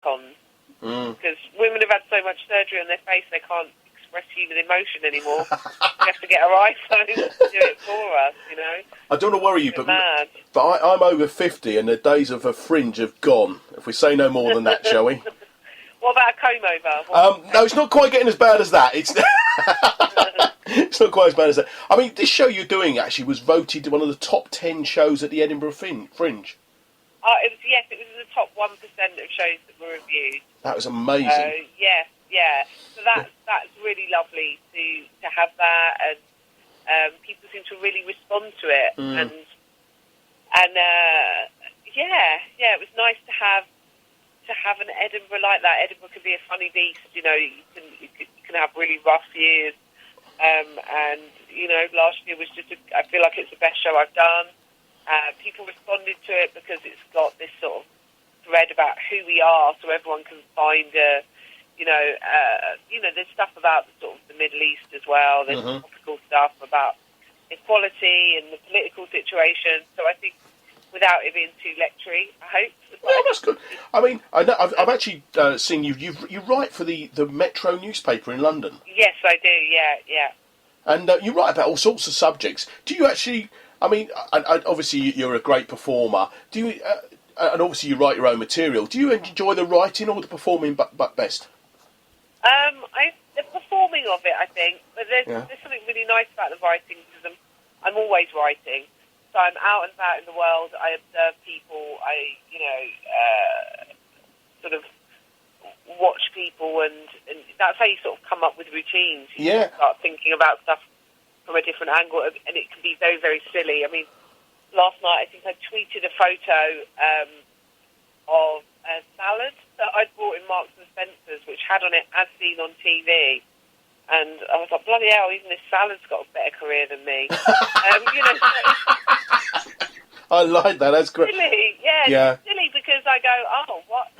icons. Because women have had so much surgery on their face, they can't express human emotion anymore. We have to get our iPhone to do it for us, you know. I don't want to worry you, It's but mad. I'm over 50 and the days of a fringe have gone. If we say no more than that, shall we? What about a comb-over? No, it's not quite getting as bad as that. It's it's not quite as bad as that. I mean, this show you're doing actually was voted one of the top 10 shows at the Edinburgh Fringe. It was in the top 1% of shows that were reviewed. That was amazing. Yeah. So that's really lovely to have that, and people seem to really respond to it, and it was nice to have an Edinburgh like that. Edinburgh can be a funny beast, you know. You can have really rough years, and you know, last year was I feel like it's the best show I've done. People responded to it because it's got this sort of thread about who we are, so everyone can find there's stuff about the Middle East as well. There's topical stuff about equality and the political situation. So I think, without it being too lectury, I hope. Yeah, that's good. I mean, I know, I've actually seen you write for the Metro newspaper in London. Yes, I do. Yeah. And you write about all sorts of subjects. Do you actually? I mean, obviously you're a great performer. Do you? And obviously you write your own material. Do you enjoy the writing or the performing but best? The performing of it, I think. But there's something really nice about the writing because I'm always writing. So I'm out and about in the world. I observe people. I sort of watch people, and that's how you sort of come up with routines. You start thinking about stuff from a different angle, and it can be very, very silly. I mean, last night I think I tweeted a photo of a salad that I'd bought in Marks and Spencer's, which had on it "as seen on TV," and I was like, bloody hell, even this salad's got a better career than me. I like that. That's great. Silly, yeah. It's silly because I go, oh, what?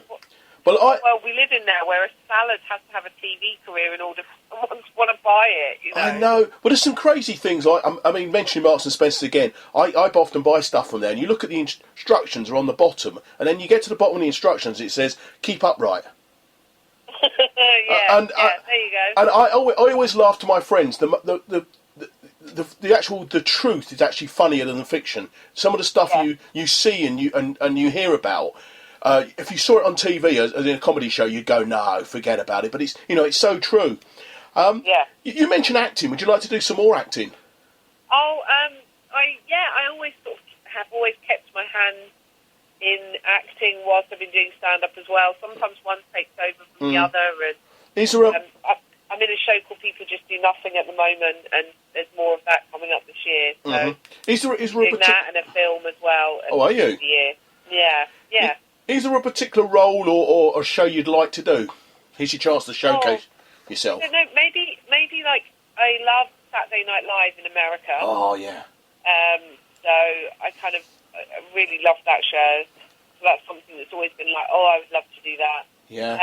Well, we live in now where a salad has to have a TV career in order for someone to want to buy it, you know. I know. But there's some crazy things. Like, I mean, mentioning Marks and Spencer again, I often buy stuff from there, and you look at the instructions are on the bottom, and then you get to the bottom of the instructions, it says, keep upright. There you go. And I always laugh to my friends. The truth is actually funnier than the fiction. Some of the stuff you see and you hear about. If you saw it on TV as in a comedy show, you'd go, no, forget about it. But it's so true. You mentioned acting. Would you like to do some more acting? I always have always kept my hand in acting whilst I've been doing stand-up as well. Sometimes one takes over from the other. And is there I'm in a show called People Just Do Nothing at the moment, and there's more of that coming up this year. So is there doing that and a film as well. Are you? Year. Yeah. Is there a particular role or a show you'd like to do? Here's your chance to showcase yourself. No, maybe like I love Saturday Night Live in America. Oh yeah. So I really love that show. So that's something that's always been like, I would love to do that. Yeah.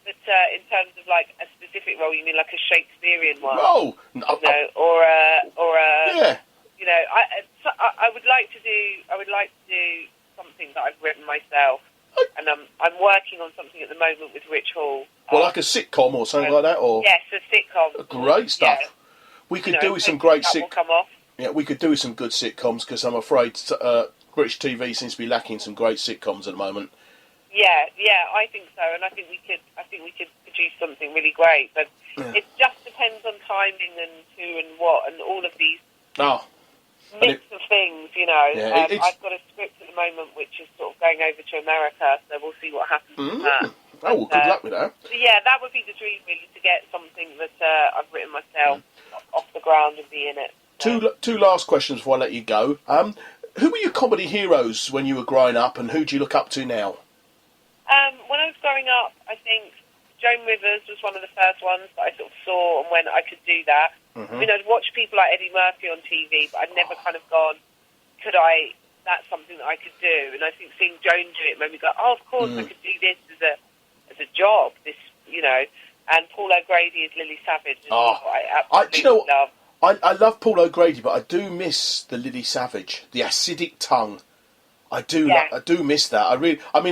But in terms of like a specific role, you mean like a Shakespearean one? Oh, no. Or yeah. You know, I would like to do something that I've written myself, and I'm working on something at the moment with Rich Hall. Well, like a sitcom or something like that, or yes, a sitcom. Great stuff. Yeah. We could do with some great sitcoms. Come off. Yeah, we could do with some good sitcoms because I'm afraid British TV seems to be lacking some great sitcoms at the moment. Yeah, I think so, and I think we could produce something really great. But it just depends on timing and who and what and all of these mix of things, you know. Yeah, I've got a script at the moment which is sort of going over to America, so we'll see what happens with that. Oh, well, good luck with that. So yeah, that would be the dream, really, to get something that I've written myself off the ground and be in it. So. Two last questions before I let you go. Who were your comedy heroes when you were growing up, and who do you look up to now? When I was growing up, I think Joan Rivers was one of the first ones that I sort of saw and when I could do that. I mean, I'd watched people like Eddie Murphy on TV, but I'd never kind of gone, that's something that I could do. And I think seeing Joan do it made me go, of course I could do this as a job, this, you know. And Paul O'Grady as Lily Savage is what I absolutely love. I love Paul O'Grady, but I do miss the Lily Savage, the acidic tongue. I do miss that. I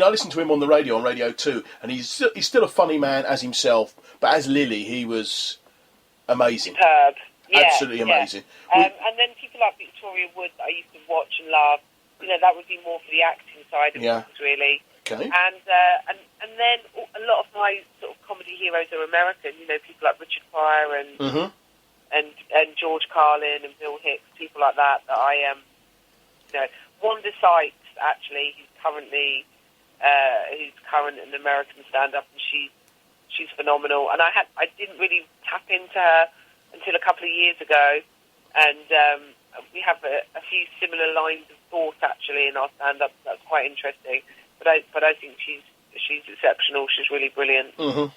listen to him on the radio, on Radio 2, and he's still a funny man as himself, but as Lily, he was amazing. Superb. Yeah, absolutely amazing. And then people like Victoria Wood that I used to watch and love, that would be more for the acting side of things, really. Okay. And then a lot of my sort of comedy heroes are American, people like Richard Pryor and George Carlin and Bill Hicks, people like that I Wanda Sykes, actually, who's current an American stand-up, and she's phenomenal. And I didn't really tap into her until a couple of years ago, and we have a few similar lines of thought actually in our stand-up. That's quite interesting. But I think she's exceptional. She's really brilliant. Mm-hmm.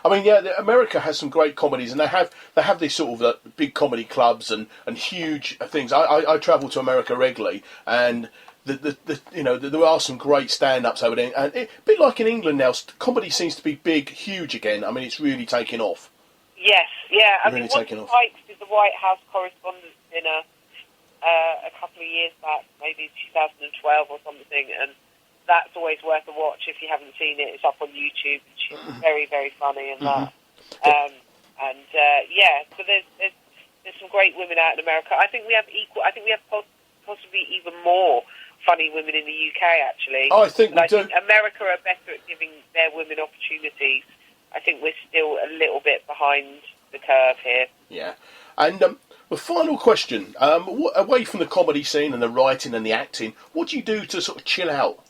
I mean, America has some great comedies, and they have these sort of big comedy clubs and huge things. I travel to America regularly, and there are some great stand-ups over there. And a bit like in England now, comedy seems to be big, huge again. I mean, it's really taking off. Yes, yeah. I mean, Wanda Sykes did the White House Correspondents' Dinner a couple of years back, maybe 2012 or something, and that's always worth a watch if you haven't seen it. It's up on YouTube, and she's very, very funny in that. So there's some great women out in America. I think we have possibly even more funny women in the UK, actually. Oh, I think I think America are better at giving their women opportunities. I think we're still a little bit behind the curve here. Yeah. And the final question, away from the comedy scene and the writing and the acting, what do you do to sort of chill out?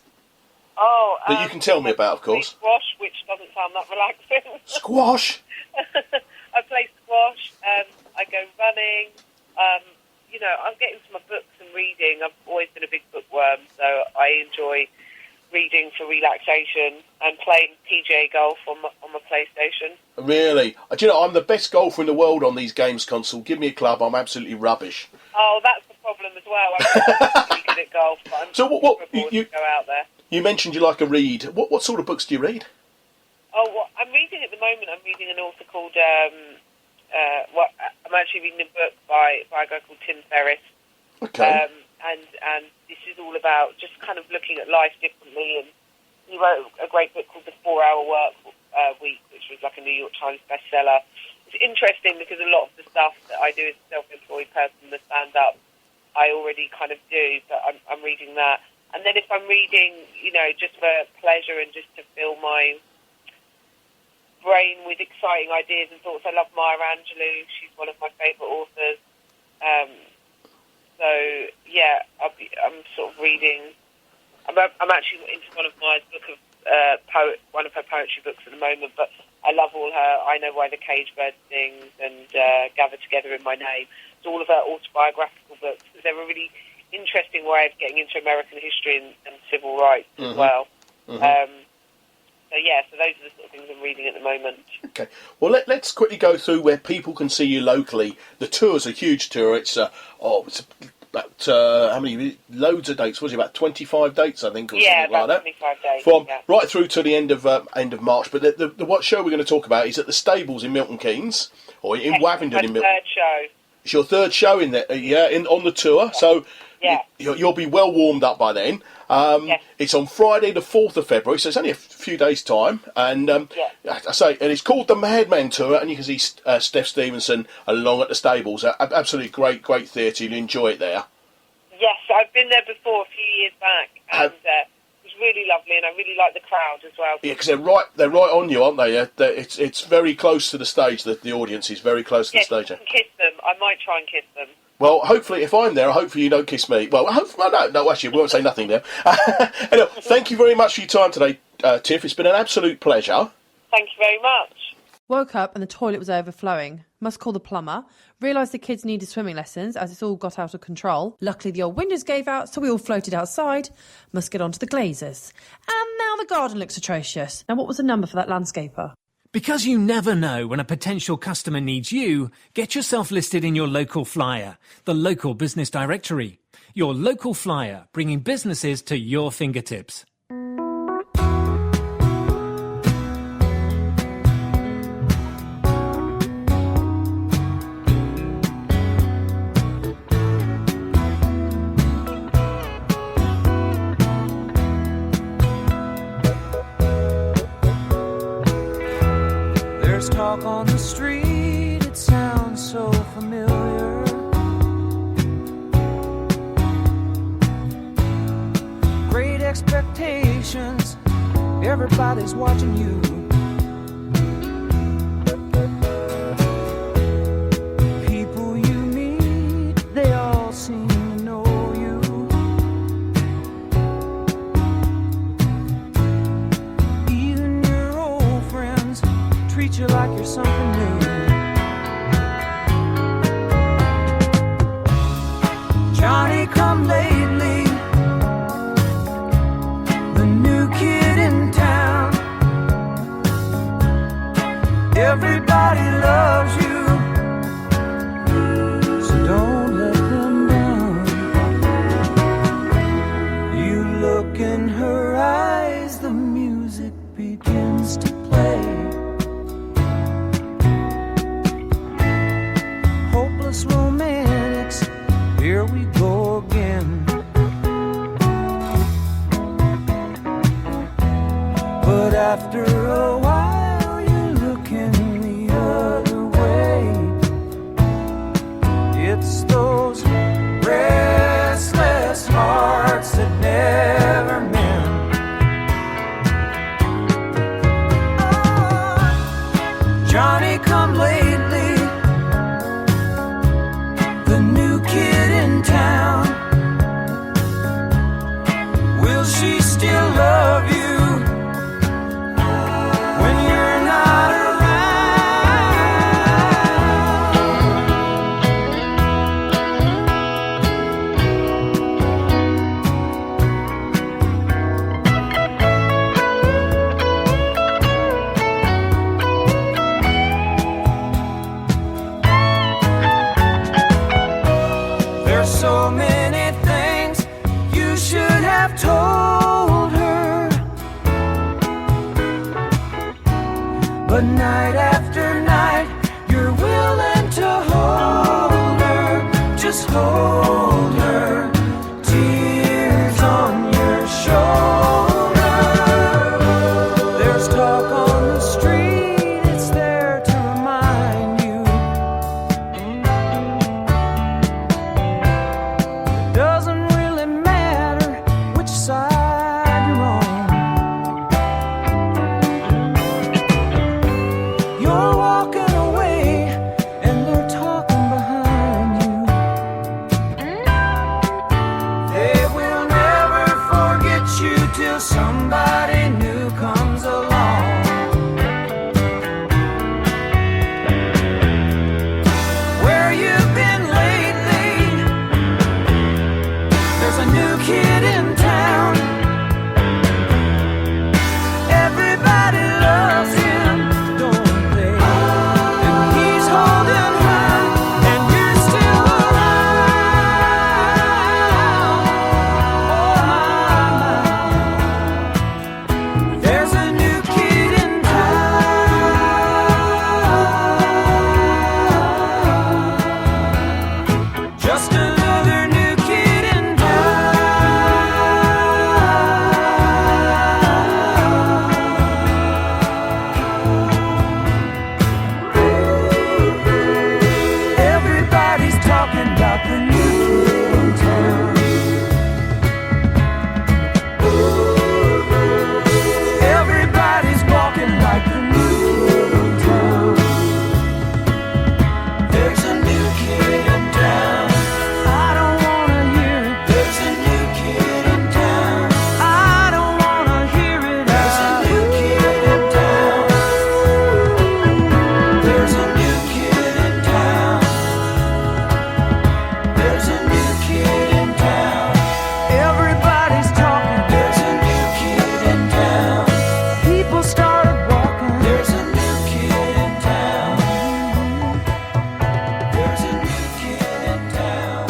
Oh, that you can tell me about, of course. Squash, which doesn't sound that relaxing. Squash? I play squash. I go running. I'm getting into my books and reading. I've always been a big bookworm, so I enjoy reading for relaxation and playing PGA golf on my PlayStation. Really? Do you know, I'm the best golfer in the world on these games console. Give me a club, I'm absolutely rubbish. Oh, that's the problem as well. I'm really good at golf, but I'm so what you go out there. You mentioned you like a read. What sort of books do you read? Oh, well, I'm reading at the moment. I'm reading an author called. I'm actually reading a book by a guy called Tim Ferriss. Okay. And this is all about just kind of looking at life differently. And he wrote a great book called The 4-Hour Work Week, which was like a New York Times bestseller. It's interesting because a lot of the stuff that I do as a self-employed person, the stand-up, I already kind of do, but I'm reading that. And then if I'm reading, just for pleasure and just to fill my brain with exciting ideas and thoughts, I love Maya Angelou. She's one of my favourite authors. I'm sort of reading. I'm actually into one of Maya's one of her poetry books at the moment, but I love all her I Know Why the Cage Bird Sings and Gather Together in My Name. It's all of her autobiographical books. They're a really interesting way of getting into American history and civil rights as well. Mm-hmm. So those are the sort of things I'm reading at the moment. Okay. Well, let's quickly go through where people can see you locally. The tour's a huge tour. It's about how many? Loads of dates. Was it about 25 dates? I think, or something about like that. 25 dates. From right through to the end of March. But the what show we're going to talk about is at the Stables in Milton Keynes, or in Wavendon in Milton. Third show. It's your third show in there, on the tour. So you'll be well warmed up by then. It's on Friday the 4th of February, so it's only a few days' time. And and it's called the Madman Tour, and you can see Tiff-Stevenson along at the Stables. Absolutely great theatre. You'll enjoy it there. Yes, I've been there before a few years back, and it was really lovely, and I really like the crowd as well. Yeah, because they're right on you, aren't they? It's very close to the stage. The audience is very close to the stage. You can kiss them. I might try and kiss them. Well, hopefully, if I'm there, hopefully you don't kiss me. Well, no, actually, we won't say nothing there. Anyway, thank you very much for your time today, Tiff. It's been an absolute pleasure. Thank you very much. Woke up and the toilet was overflowing. Must call the plumber. Realised the kids needed swimming lessons as it's all got out of control. Luckily, the old windows gave out, so we all floated outside. Must get on to the glazers. And now the garden looks atrocious. Now, what was the number for that landscaper? Because you never know when a potential customer needs you, get yourself listed in your local flyer, the local business directory. Your local flyer, bringing businesses to your fingertips. There's talk on the street, it sounds so familiar. Great expectations, everybody's watching you. People you meet, they all seem to know you. Even your old friends treat you like you're something new. Johnny come lately, the new kid in town. Everybody loves you, so don't let them down. You look in her eyes, the music begins to play. Hopeless romantics, here we go again. But after a while, you're looking the other way. It's those restless hearts that never mend. Johnny come lately, the new kid in town. Will she still love you when you're not There's so many things you should have told her, but night after night you're willing to hold her, just hold her, tears on your shoulder. There's talk on the street, it's there to remind you. Doesn't really matter which side you're on. You're walking away and they're talking behind you. They will never forget you till somebody new comes along. Where you've been lately, there's a new kid in town. Everybody loves him, don't they? And he's holding her, and you're still around. Oh my, there's a new kid in town. Just another new kid in town. Everybody's talking about the new kid in town. Everybody's walking like the new kid in town. There's a new kid in town. I don't wanna hear it. There's a new kid in town. I don't wanna hear it. There's a new kid in town. There's a new kid in town. There's a new kid in town. Everybody's talking. There's a new kid in town. People started walking. There's a new kid in town. There's a new kid in town.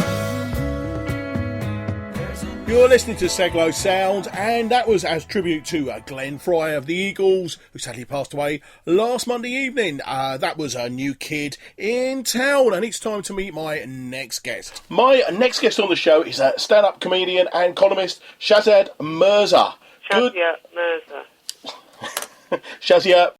There's a You're listening to Seglo Sound, and that was as tribute to Glenn Frey of the Eagles, who sadly passed away last Monday evening. That was a new kid in town, and it's time to meet my next guest. My next guest on the show is a stand-up comedian and columnist, Shazia-mirza. Shazia-mirza. Shazia,